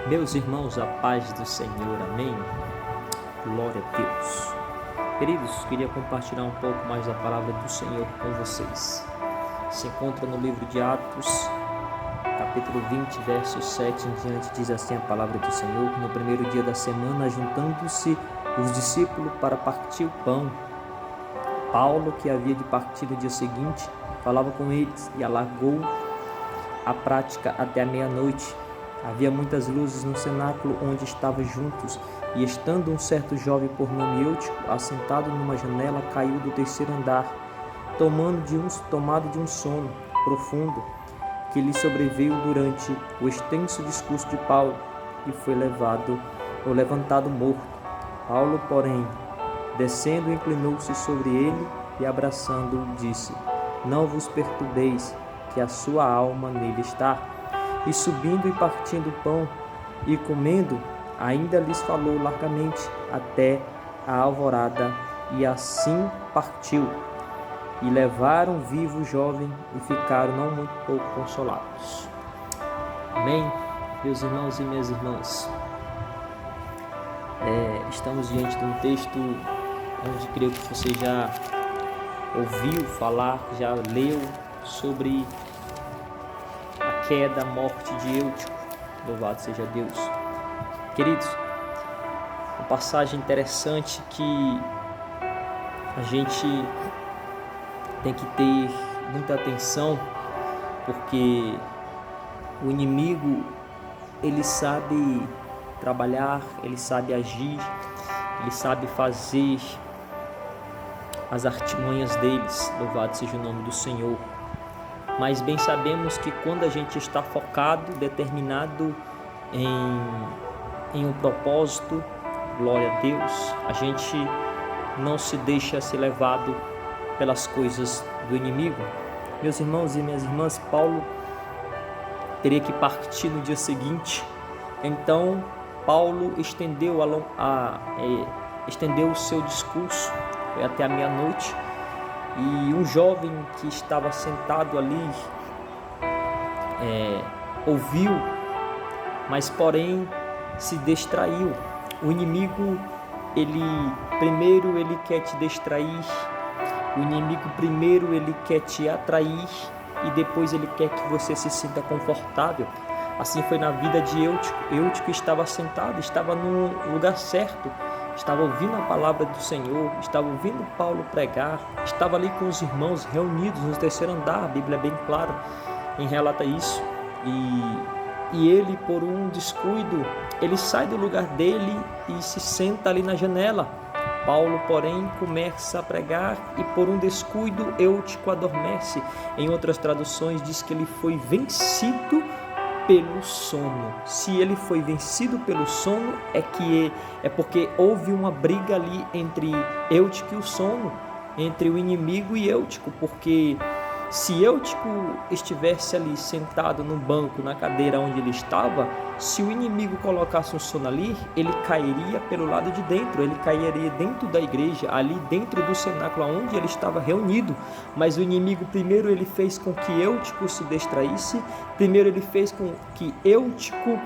Meus irmãos, a paz do Senhor, amém? Glória a Deus. Queridos, queria compartilhar um pouco mais da palavra do Senhor com vocês. Se encontra no livro de Atos, capítulo 20, verso 7 em diante, diz assim a palavra do Senhor: no primeiro dia da semana, juntando-se os discípulos para partir o pão, Paulo, que havia de partir no dia seguinte, falava com eles e alargou a prática até a meia-noite. Havia muitas luzes no cenáculo onde estavam juntos, e estando um certo jovem por nome Eutico, assentado numa janela, caiu do terceiro andar, tomado de um sono profundo, que lhe sobreveio durante o extenso discurso de Paulo, e foi levantado morto. Paulo, porém, descendo, inclinou-se sobre ele e, abraçando-o, disse: não vos perturbeis, que a sua alma nele está. E subindo e partindo o pão e comendo, ainda lhes falou largamente até a alvorada, e assim partiu. E levaram vivo o jovem e ficaram não muito pouco consolados. Amém? Meus irmãos e minhas irmãs, estamos diante de um texto onde creio que você já ouviu falar, já leu sobre a queda, a morte de Eutico. Louvado seja Deus. Queridos, uma passagem interessante que a gente tem que ter muita atenção, porque o inimigo, ele sabe trabalhar, ele sabe agir, ele sabe fazer as artimanhas deles. Louvado seja o nome do Senhor. Mas bem sabemos que quando a gente está focado, determinado em um propósito, glória a Deus, a gente não se deixa ser levado pelas coisas do inimigo. Meus irmãos e minhas irmãs, Paulo teria que partir no dia seguinte. Então Paulo estendeu o seu discurso, foi até a meia-noite. E um jovem que estava sentado ali ouviu, mas porém se distraiu. O inimigo, primeiro ele quer te distrair, o inimigo primeiro ele quer te atrair e depois ele quer que você se sinta confortável. Assim foi na vida de Eutico. Eutico estava sentado, estava no lugar certo, estava ouvindo a palavra do Senhor, estava ouvindo Paulo pregar, estava ali com os irmãos reunidos no terceiro andar. A Bíblia é bem clara em relata isso. E ele, por um descuido, ele sai do lugar dele e se senta ali na janela. Paulo, porém, começa a pregar e por um descuido Eutico adormece. Em outras traduções diz que ele foi vencido pelo sono. Se ele foi vencido pelo sono, é porque houve uma briga ali entre Eutico e o sono, entre o inimigo e Eutico, porque se Eutico estivesse ali sentado no banco, na cadeira onde ele estava, se o inimigo colocasse um sono ali, ele cairia pelo lado de dentro, ele cairia dentro da igreja, ali dentro do cenáculo onde ele estava reunido. Mas o inimigo primeiro ele fez com que Eutico se distraísse, primeiro ele fez com que Eutico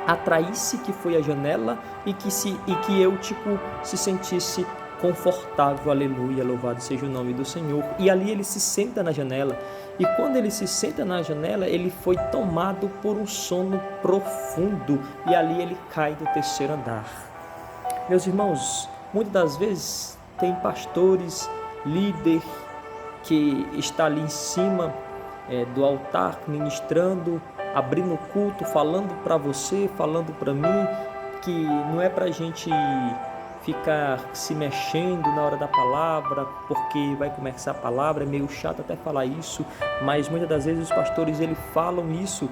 atraísse, que foi a janela, e que Eutico se sentisse confortável. Aleluia, louvado seja o nome do Senhor. E ali ele se senta na janela, e quando ele se senta na janela, ele foi tomado por um sono profundo, e ali ele cai do terceiro andar. Meus irmãos, muitas das vezes tem pastores, líder que está ali em cima do altar ministrando, abrindo o culto, falando para você, falando para mim, que não é para a gente ficar se mexendo na hora da palavra, porque vai começar a palavra, é meio chato até falar isso, mas muitas das vezes os pastores eles falam isso,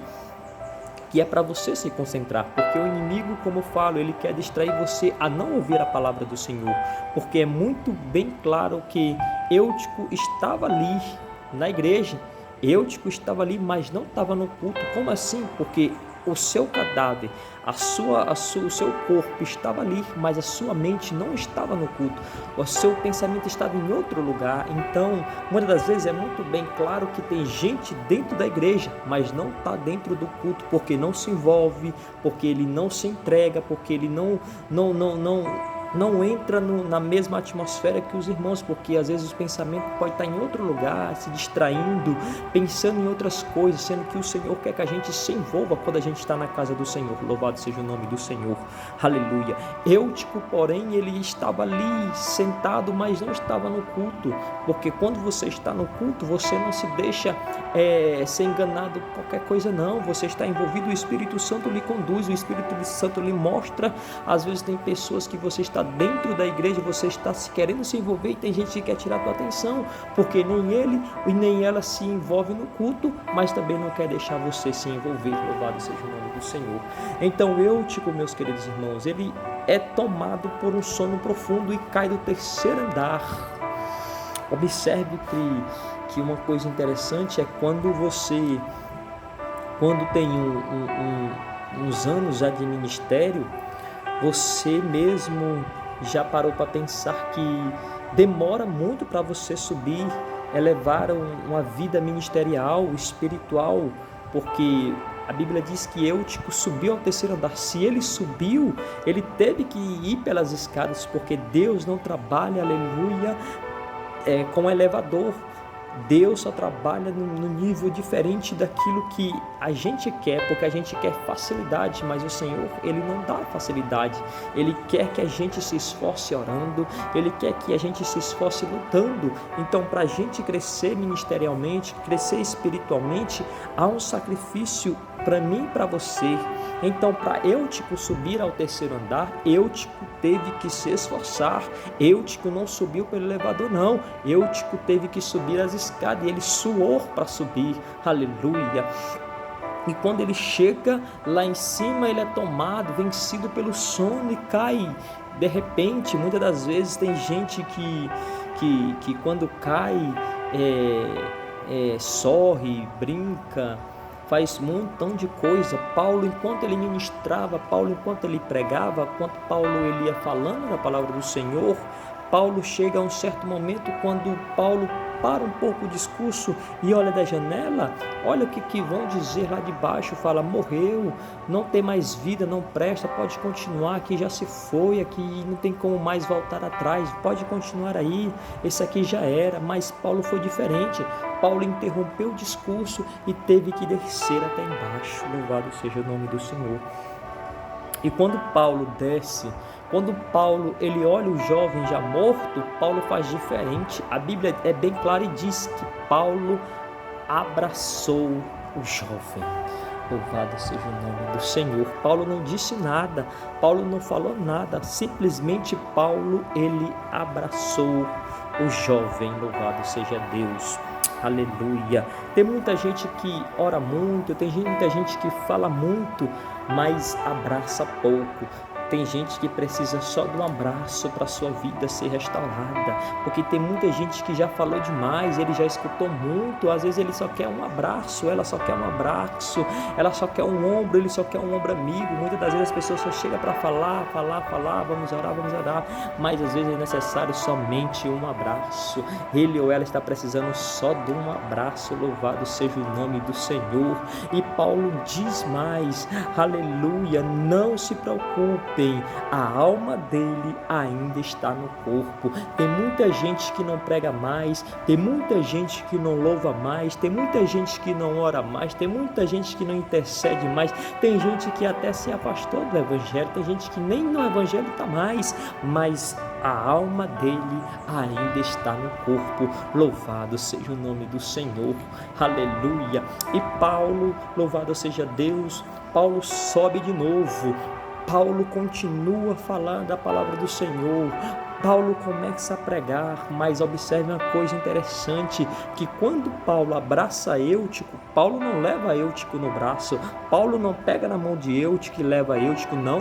que é para você se concentrar, porque o inimigo, como eu falo, ele quer distrair você a não ouvir a palavra do Senhor, porque é muito bem claro que Eutico estava ali na igreja, Eutico estava ali, mas não estava no culto. Como assim? Porque o seu cadáver, o seu corpo estava ali, mas a sua mente não estava no culto, o seu pensamento estava em outro lugar. Então, muitas das vezes é muito bem claro que tem gente dentro da igreja, mas não está dentro do culto, porque não se envolve, porque ele não se entrega, porque ele não entra na mesma atmosfera que os irmãos, porque às vezes o pensamento pode estar em outro lugar, se distraindo, pensando em outras coisas, sendo que o Senhor quer que a gente se envolva quando a gente está na casa do Senhor. Louvado seja o nome do Senhor, aleluia. Eutico, porém, ele estava ali sentado, mas não estava no culto, porque quando você está no culto, você não se deixa ser enganado por qualquer coisa, não. Você está envolvido, o Espírito Santo lhe conduz, o Espírito Santo lhe mostra. Às vezes tem pessoas que você está dentro da igreja, você está querendo se envolver e tem gente que quer tirar a tua atenção, porque nem ele e nem ela se envolve no culto, mas também não quer deixar você se envolver. Louvado seja o nome do Senhor. Então Eutico, meus queridos irmãos, ele é tomado por um sono profundo e cai do terceiro andar. Observe que uma coisa interessante é quando tem uns anos já de ministério, você mesmo já parou para pensar que demora muito para você subir, elevar uma vida ministerial, espiritual, porque a Bíblia diz que Eutico subiu ao terceiro andar. Se ele subiu, ele teve que ir pelas escadas, porque Deus não trabalha, aleluia, com elevador. Deus só trabalha no nível diferente daquilo que a gente quer, porque a gente quer facilidade, mas o Senhor, Ele não dá facilidade. Ele quer que a gente se esforce orando, Ele quer que a gente se esforce lutando. Então, para a gente crescer ministerialmente, crescer espiritualmente, há um sacrifício para mim e para você. Então, para Eutico subir ao terceiro andar, Eutico teve que se esforçar. Eutico não subiu pelo elevador, não. Eutico teve que subir as escadas e ele suou para subir. Aleluia. E quando ele chega lá em cima, ele é tomado, vencido pelo sono e cai. De repente, muitas das vezes tem gente que quando cai, sorre, brinca, faz um montão de coisa. Paulo, enquanto ele ministrava, Paulo, enquanto ele pregava, enquanto Paulo ele ia falando da palavra do Senhor, Paulo chega a um certo momento, quando Paulo para um pouco o discurso e olha da janela, olha o que vão dizer lá de baixo, fala: morreu, não tem mais vida, não presta, pode continuar, aqui já se foi, aqui não tem como mais voltar atrás, pode continuar aí, esse aqui já era. Mas Paulo foi diferente. Paulo interrompeu o discurso e teve que descer até embaixo. Louvado seja o nome do Senhor. E quando Paulo desce, quando Paulo ele olha o jovem já morto, Paulo faz diferente. A Bíblia é bem clara e diz que Paulo abraçou o jovem. Louvado seja o nome do Senhor. Paulo não disse nada, Paulo não falou nada, simplesmente Paulo ele abraçou o jovem. Louvado seja Deus. Aleluia. Tem muita gente que ora muito, tem muita gente que fala muito, mas abraça pouco. Tem gente que precisa só de um abraço para a sua vida ser restaurada, porque tem muita gente que já falou demais, ele já escutou muito, às vezes ele só quer um abraço, ela só quer um abraço, ela só quer um ombro, ele só quer um ombro amigo. Muitas das vezes as pessoas só chegam para falar, vamos orar, mas às vezes é necessário somente um abraço. Ele ou ela está precisando só de um abraço. Louvado seja o nome do Senhor. E Paulo diz mais, aleluia, não se preocupe, a alma dele ainda está no corpo. Tem muita gente que não prega mais, tem muita gente que não louva mais, tem muita gente que não ora mais, tem muita gente que não intercede mais, tem gente que até se afastou do evangelho, tem gente que nem no evangelho está mais, mas a alma dele ainda está no corpo. Louvado seja o nome do Senhor, aleluia. E Paulo, louvado seja Deus, Paulo sobe de novo. Paulo continua falando da palavra do Senhor. Paulo começa a pregar, mas observe uma coisa interessante, que quando Paulo abraça Eutico, Paulo não leva Eutico no braço, Paulo não pega na mão de Eutico e leva Eutico, não,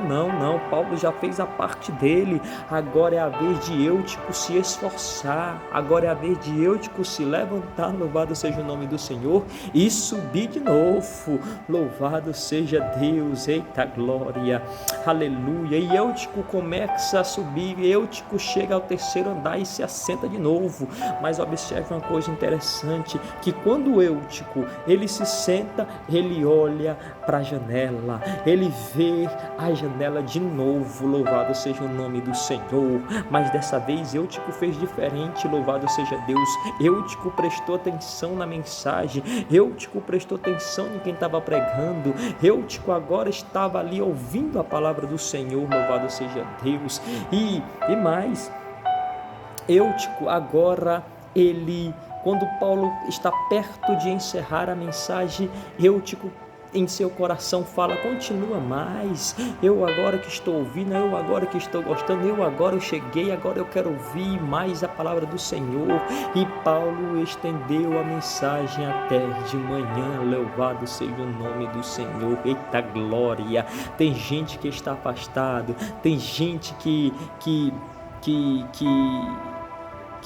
Paulo já fez a parte dele, agora é a vez de Eutico se esforçar, agora é a vez de Eutico se levantar, louvado seja o nome do Senhor, e subir de novo, louvado seja Deus, eita glória, aleluia, e Eutico começa a subir, Eutico chega ao terceiro andar e se assenta de novo, mas observe uma coisa interessante, que quando Eutico, ele se senta, ele olha para a janela, ele vê a janela de novo, louvado seja o nome do Senhor, mas dessa vez Eutico fez diferente, louvado seja Deus, Eutico prestou atenção na mensagem, Eutico prestou atenção em quem estava pregando, Eutico agora estava ali ouvindo a palavra do Senhor, louvado seja Deus, e mais, Eutico agora, quando Paulo está perto de encerrar a mensagem, Eutico em seu coração fala, continua mais, eu agora que estou ouvindo, eu agora que estou gostando, eu agora eu cheguei, agora eu quero ouvir mais a palavra do Senhor, e Paulo estendeu a mensagem até de manhã, louvado seja o nome do Senhor, eita glória, tem gente que está afastado, tem gente que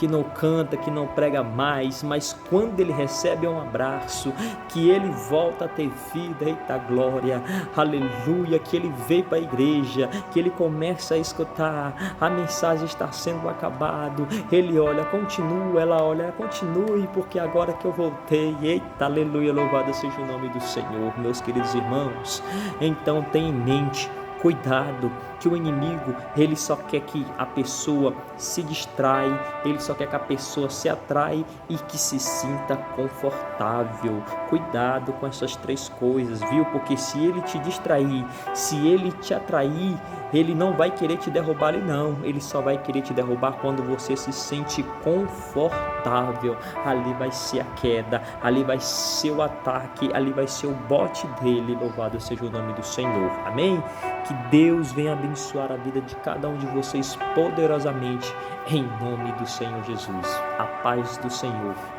não canta, que não prega mais, mas quando ele recebe um abraço, que ele volta a ter vida, eita glória, aleluia, que ele veio para a igreja, que ele começa a escutar, a mensagem está sendo acabado, ele olha, continua, ela olha, continue, porque agora que eu voltei, eita aleluia, louvado seja o nome do Senhor, meus queridos irmãos, então tenha em mente, cuidado, que o inimigo, ele só quer que a pessoa se distrai, ele só quer que a pessoa se atrai e que se sinta confortável. Cuidado com essas três coisas, viu? Porque se ele te distrair, se ele te atrair, ele não vai querer te derrubar ali não, ele só vai querer te derrubar quando você se sente confortável, ali vai ser a queda, ali vai ser o ataque, ali vai ser o bote dele, louvado seja o nome do Senhor, amém? Que Deus venha abençoar a vida de cada um de vocês poderosamente, em nome do Senhor Jesus, a paz do Senhor.